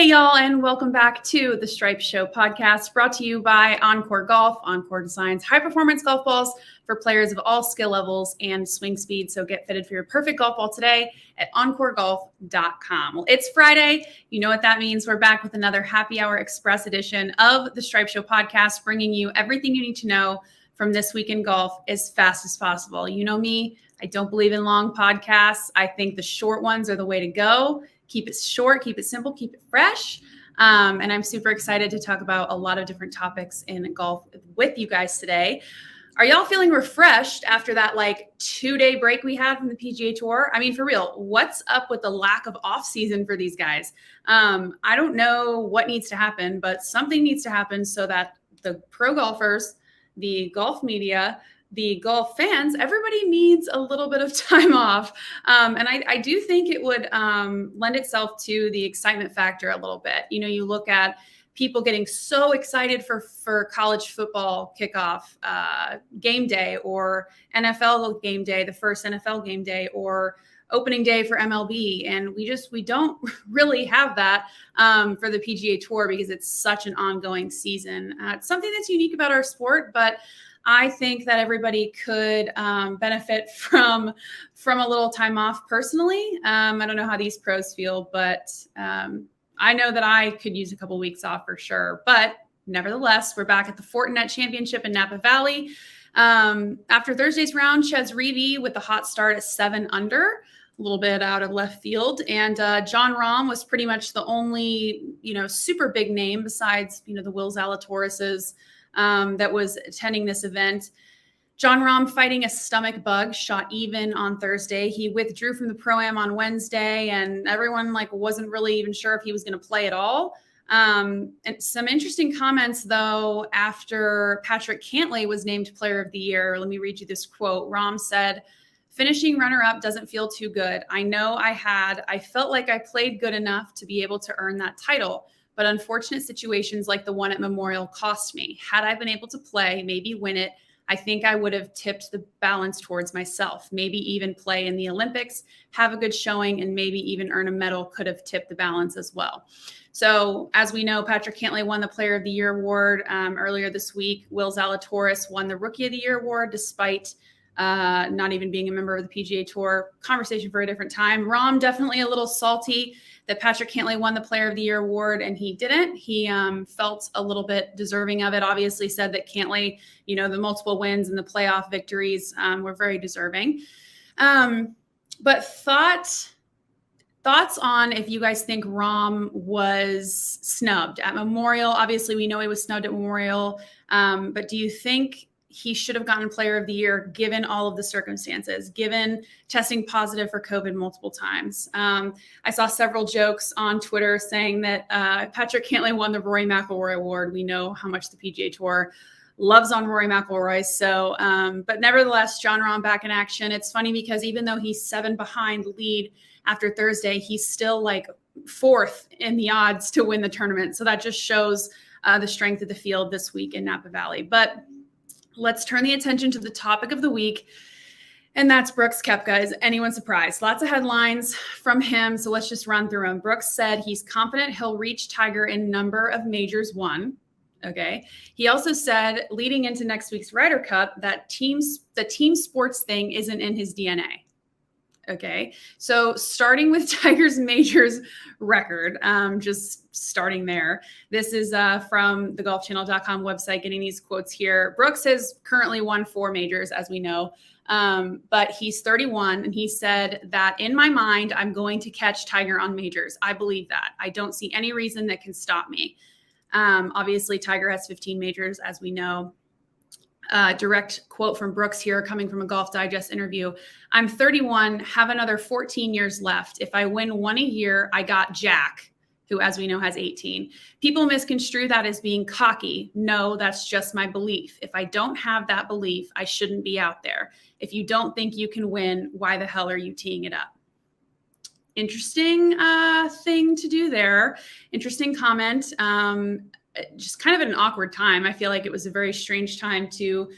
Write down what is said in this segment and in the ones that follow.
Hey, y'all, and welcome back to the Stripe Show podcast, brought to you by OnCore Golf. OnCore designs high-performance golf balls for players of all skill levels and swing speed. So get fitted for your perfect golf ball today at OnCoreGolf.com. Well, it's Friday. You know what that means. We're back with another Happy Hour Express edition of the Stripe Show podcast, bringing you everything you need to know from this week in golf as fast as possible. You know me, I don't believe in long podcasts. I think the short ones are the way to go. Keep it short, keep it simple, keep it fresh. And I'm super excited to talk about a lot of different topics in golf with you guys today. Are y'all feeling refreshed after that 2-day break we had from the PGA Tour? I mean, for real, what's up with the lack of off season for these guys? I don't know what needs to happen, but something needs to happen so that the pro golfers, the golf media, the golf fans, everybody needs a little bit of time off. And I do think it would lend itself to the excitement factor a little bit. You know, you look at people getting so excited for college football kickoff game day, or NFL game day, the first NFL game day, or opening day for MLB. And we don't really have that for the PGA Tour because it's such an ongoing season. It's something that's unique about our sport, but I think that everybody could benefit from a little time off personally. I don't know how these pros feel, but I know that I could use a couple of weeks off for sure. But nevertheless, we're back at the Fortinet Championship in Napa Valley. After Thursday's round, Chez Reavie with the hot start at 7 under, a little bit out of left field. And Jon Rahm was pretty much the only, super big name besides, the Will Zalatoris's that was attending this event. Jon Rahm fighting a stomach bug, shot even on Thursday. He withdrew from the Pro-Am on Wednesday, and everyone wasn't really even sure if he was going to play at all. And some interesting comments, though, after Patrick Cantlay was named Player of the Year. Let me read you this quote. Rahm said, "Finishing runner-up doesn't feel too good. I know I felt like I played good enough to be able to earn that title. But unfortunate situations like the one at Memorial cost me. Had I been able to play, maybe win it, I think I would have tipped the balance towards myself. Maybe even play in the Olympics, have a good showing, and maybe even earn a medal could have tipped the balance as well." So as we know, Patrick Cantlay won the Player of the Year award earlier this week. Will Zalatoris won the Rookie of the Year award despite not even being a member of the PGA Tour. Conversation for a different time. Rahm definitely a little salty that Patrick Cantlay won the Player of the Year award and he didn't. He felt a little bit deserving of it. Obviously said that Cantlay, the multiple wins and the playoff victories were very deserving. But thoughts on if you guys think Rahm was snubbed at Memorial. Obviously, we know he was snubbed at Memorial. But do you think he should have gotten Player of the Year given all of the circumstances, given testing positive for COVID multiple times? I saw several jokes on Twitter saying that Patrick Cantlay won the Rory McIlroy award. We know how much the PGA Tour loves on Rory McIlroy. So, but nevertheless, Jon Rahm back in action. It's funny because even though he's 7 behind lead after Thursday, he's still 4th in the odds to win the tournament. So that just shows the strength of the field this week in Napa Valley. But let's turn the attention to the topic of the week, and that's Brooks Koepka. Is anyone surprised? Lots of headlines from him, so let's just run through them. Brooks said he's confident he'll reach Tiger in number of majors won. Okay. He also said leading into next week's Ryder Cup that the team sports thing isn't in his DNA. Okay. So starting with Tiger's majors record, just starting there. This is from the golfchannel.com website, getting these quotes here. Brooks has currently won 4 majors, as we know, but he's 31. And he said that in my mind, I'm going to catch Tiger on majors. I believe that. I don't see any reason that can stop me. Obviously, Tiger has 15 majors, as we know. Direct quote from Brooks here, coming from a Golf Digest interview. "I'm 31, have another 14 years left. If I win 1 a year, I got Jack," who, as we know, has 18. "People misconstrue that as being cocky. No, that's just my belief. If I don't have that belief, I shouldn't be out there. If you don't think you can win, why the hell are you teeing it up?" Interesting thing to do there. Interesting comment. Just kind of at an awkward time. I feel like it was a very strange time to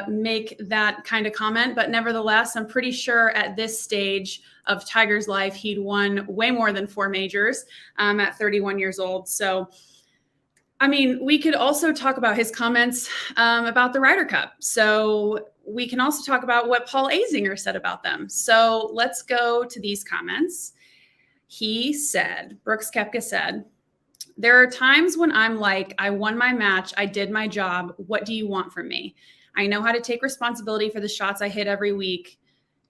make that kind of comment. But nevertheless, I'm pretty sure at this stage of Tiger's life, he'd won way more than 4 majors at 31 years old. So, I mean, we could also talk about his comments about the Ryder Cup. So we can also talk about what Paul Azinger said about them. So let's go to these comments. He said, Brooks Koepka said, "There are times when I'm like, I won my match. I did my job. What do you want from me? I know how to take responsibility for the shots I hit every week.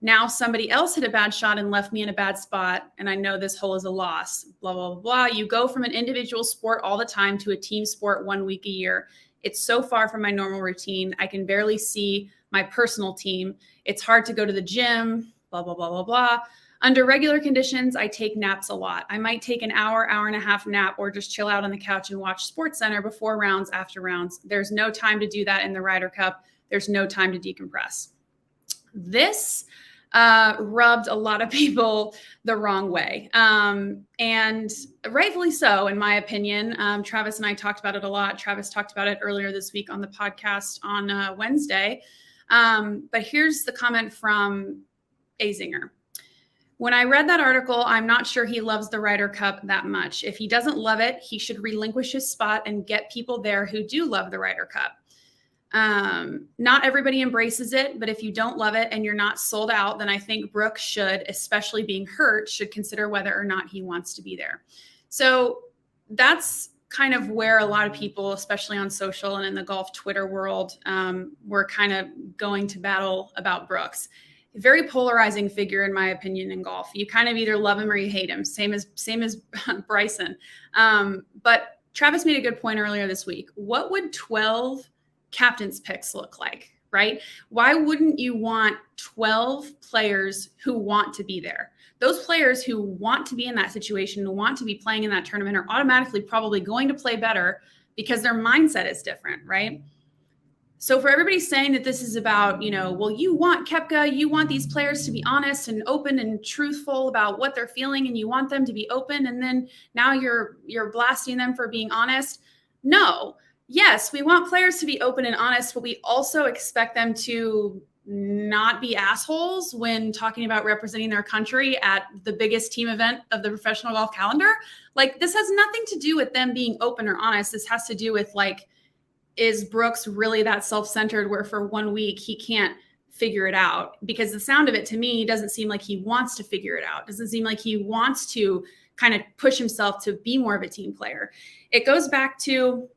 Now somebody else hit a bad shot and left me in a bad spot, and I know this hole is a loss, blah, blah, blah, blah. You go from an individual sport all the time to a team sport 1 week a year. It's so far from my normal routine. I can barely see my personal team. It's hard to go to the gym, blah, blah, blah, blah, blah. Under regular conditions, I take naps a lot. I might take an hour, hour and a half nap or just chill out on the couch and watch SportsCenter before rounds, after rounds. There's no time to do that in the Ryder Cup. There's no time to decompress." This rubbed a lot of people the wrong way. And rightfully so, in my opinion. Travis and I talked about it a lot. Travis talked about it earlier this week on the podcast on Wednesday. But here's the comment from Azinger. "When I read that article, I'm not sure he loves the Ryder Cup that much. If he doesn't love it, he should relinquish his spot and get people there who do love the Ryder Cup. Not everybody embraces it, but if you don't love it and you're not sold out, then I think Brooks should, especially being hurt, should consider whether or not he wants to be there." So that's kind of where a lot of people, especially on social and in the golf Twitter world, were kind of going to battle about Brooks. A very polarizing figure, in my opinion, in golf. You kind of either love him or you hate him. Same as Bryson. But Travis made a good point earlier this week. What would 12 captain's picks look like, right? Why wouldn't you want 12 players who want to be there? Those players who want to be in that situation, who want to be playing in that tournament, are automatically probably going to play better because their mindset is different, right? So for everybody saying that this is about, well, you want Koepka, you want these players to be honest and open and truthful about what they're feeling, and you want them to be open, and then now you're blasting them for being honest. No. Yes, we want players to be open and honest, but we also expect them to not be assholes when talking about representing their country at the biggest team event of the professional golf calendar. Like, this has nothing to do with them being open or honest. This has to do with, like, is Brooks really that self-centered where for 1 week he can't figure it out? Because the sound of it to me doesn't seem like he wants to figure it out. Doesn't seem like he wants to kind of push himself to be more of a team player. It goes back to,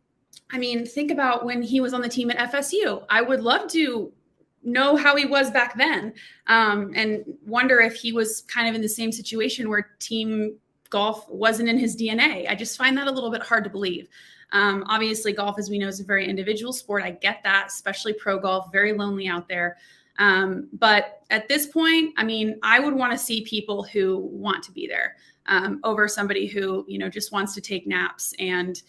think about when he was on the team at FSU. I would love to know how he was back then, and wonder if he was kind of in the same situation where team golf wasn't in his DNA. I just find that a little bit hard to believe. Obviously, golf, as we know, is a very individual sport. I get that, especially pro golf, very lonely out there. But at this point, I would want to see people who want to be there over somebody who, just wants to take naps and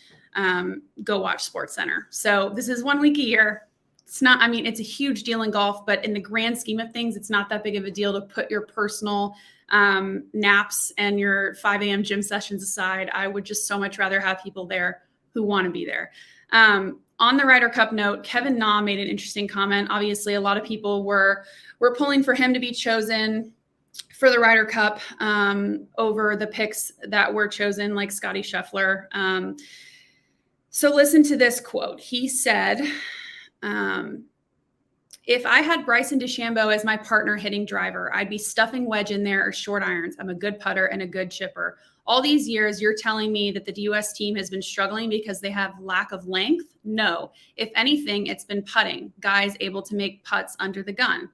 go watch SportsCenter. So this is 1 week a year. It's not, it's a huge deal in golf, but in the grand scheme of things, it's not that big of a deal to put your personal naps and your 5 a.m. gym sessions aside. I would just so much rather have people there who want to be there. On the Ryder Cup note, Kevin Na made an interesting comment. Obviously, a lot of people were pulling for him to be chosen for the Ryder Cup over the picks that were chosen, like Scottie Scheffler. So listen to this quote. He said, "If I had Bryson DeChambeau as my partner hitting driver, I'd be stuffing wedge in there or short irons. I'm a good putter and a good chipper. All these years, you're telling me that the U.S. team has been struggling because they have lack of length? No. If anything, it's been putting, guys able to make putts under the gun.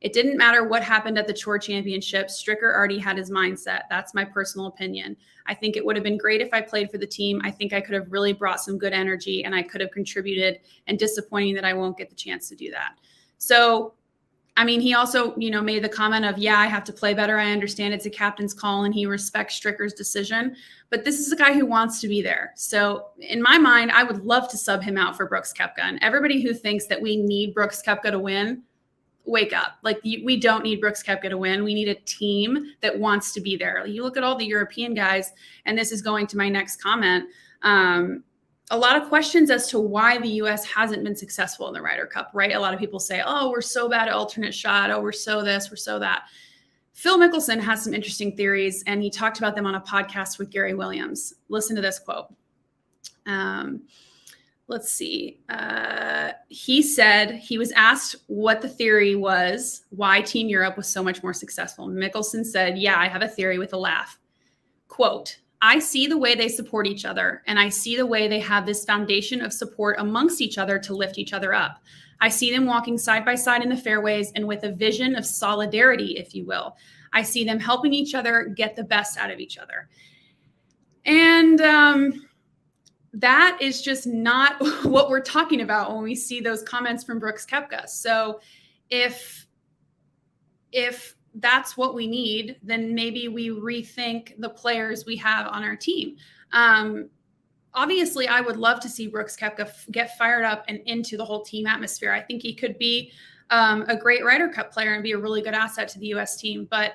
It didn't matter what happened at the Tour Championship. Stricker already had his mindset. That's my personal opinion. I think it would have been great if I played for the team. I think I could have really brought some good energy and I could have contributed, and disappointing that I won't get the chance to do that." So, he also, made the comment of, yeah, I have to play better. I understand it's a captain's call and he respects Stricker's decision, but this is a guy who wants to be there. So in my mind, I would love to sub him out for Brooks Koepka. And everybody who thinks that we need Brooks Koepka to win, wake up. Like, we don't need Brooks Koepka to win. We need a team that wants to be there. You look at all the European guys, and this is going to my next comment. a lot of questions as to why the U.S. hasn't been successful in the Ryder Cup, right? A lot of people say, oh, we're so bad at alternate shot. Oh, we're so this, we're so that. Phil Mickelson has some interesting theories, and he talked about them on a podcast with Gary Williams. Listen to this quote. Let's see. He said he was asked what the theory was, why Team Europe was so much more successful. Mickelson said, yeah, I have a theory with a laugh. Quote, I see the way they support each other, and I see the way they have this foundation of support amongst each other to lift each other up. I see them walking side by side in the fairways and with a vision of solidarity, if you will. I see them helping each other get the best out of each other. And that is just not what we're talking about when we see those comments from Brooks Koepka. So if that's what we need, then maybe we rethink the players we have on our team. Obviously, I would love to see Brooks Koepka get fired up and into the whole team atmosphere. I think he could be a great Ryder Cup player and be a really good asset to the U.S. team. But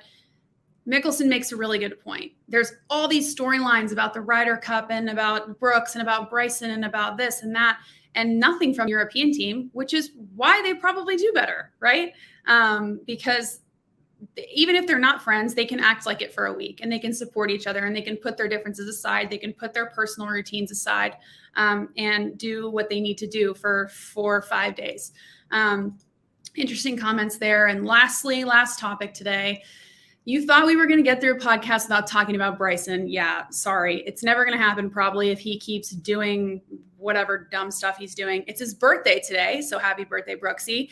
Mickelson makes a really good point. There's all these storylines about the Ryder Cup and about Brooks and about Bryson and about this and that, and nothing from the European team, which is why they probably do better, right? Because even if they're not friends, they can act like it for a week, and they can support each other, and they can put their differences aside. They can put their personal routines aside and do what they need to do for 4 or 5 days. Interesting comments there. And lastly, last topic today. You thought we were going to get through a podcast without talking about Bryson. Yeah, sorry. It's never going to happen probably if he keeps doing whatever dumb stuff he's doing. It's his birthday today, so happy birthday, Brooksy.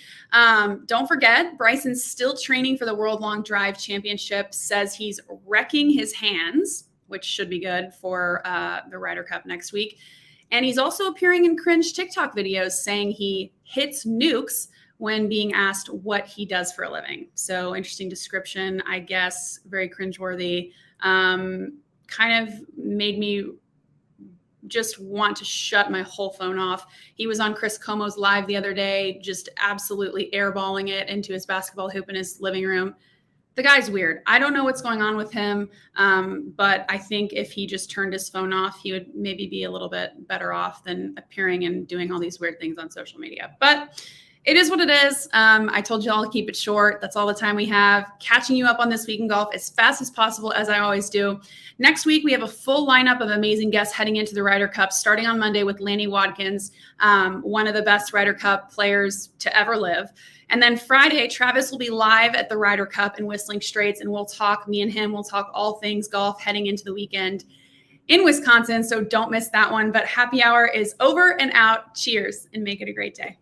Don't forget, Bryson's still training for the World Long Drive Championship, says he's wrecking his hands, which should be good for the Ryder Cup next week. And he's also appearing in cringe TikTok videos saying he hits nukes when being asked what he does for a living. So interesting description, I guess, very cringeworthy. Kind of made me just want to shut my whole phone off. He was on Chris Como's live the other day, just absolutely airballing it into his basketball hoop in his living room. The guy's weird. I don't know what's going on with him, but I think if he just turned his phone off, he would maybe be a little bit better off than appearing and doing all these weird things on social media. But it is what it is. I told you all to keep it short. That's all the time we have. Catching you up on This Week in Golf as fast as possible, as I always do. Next week, we have a full lineup of amazing guests heading into the Ryder Cup, starting on Monday with Lanny Wadkins, one of the best Ryder Cup players to ever live. And then Friday, Travis will be live at the Ryder Cup in Whistling Straits, and me and him will talk all things golf heading into the weekend in Wisconsin. So don't miss that one. But happy hour is over and out. Cheers, and make it a great day.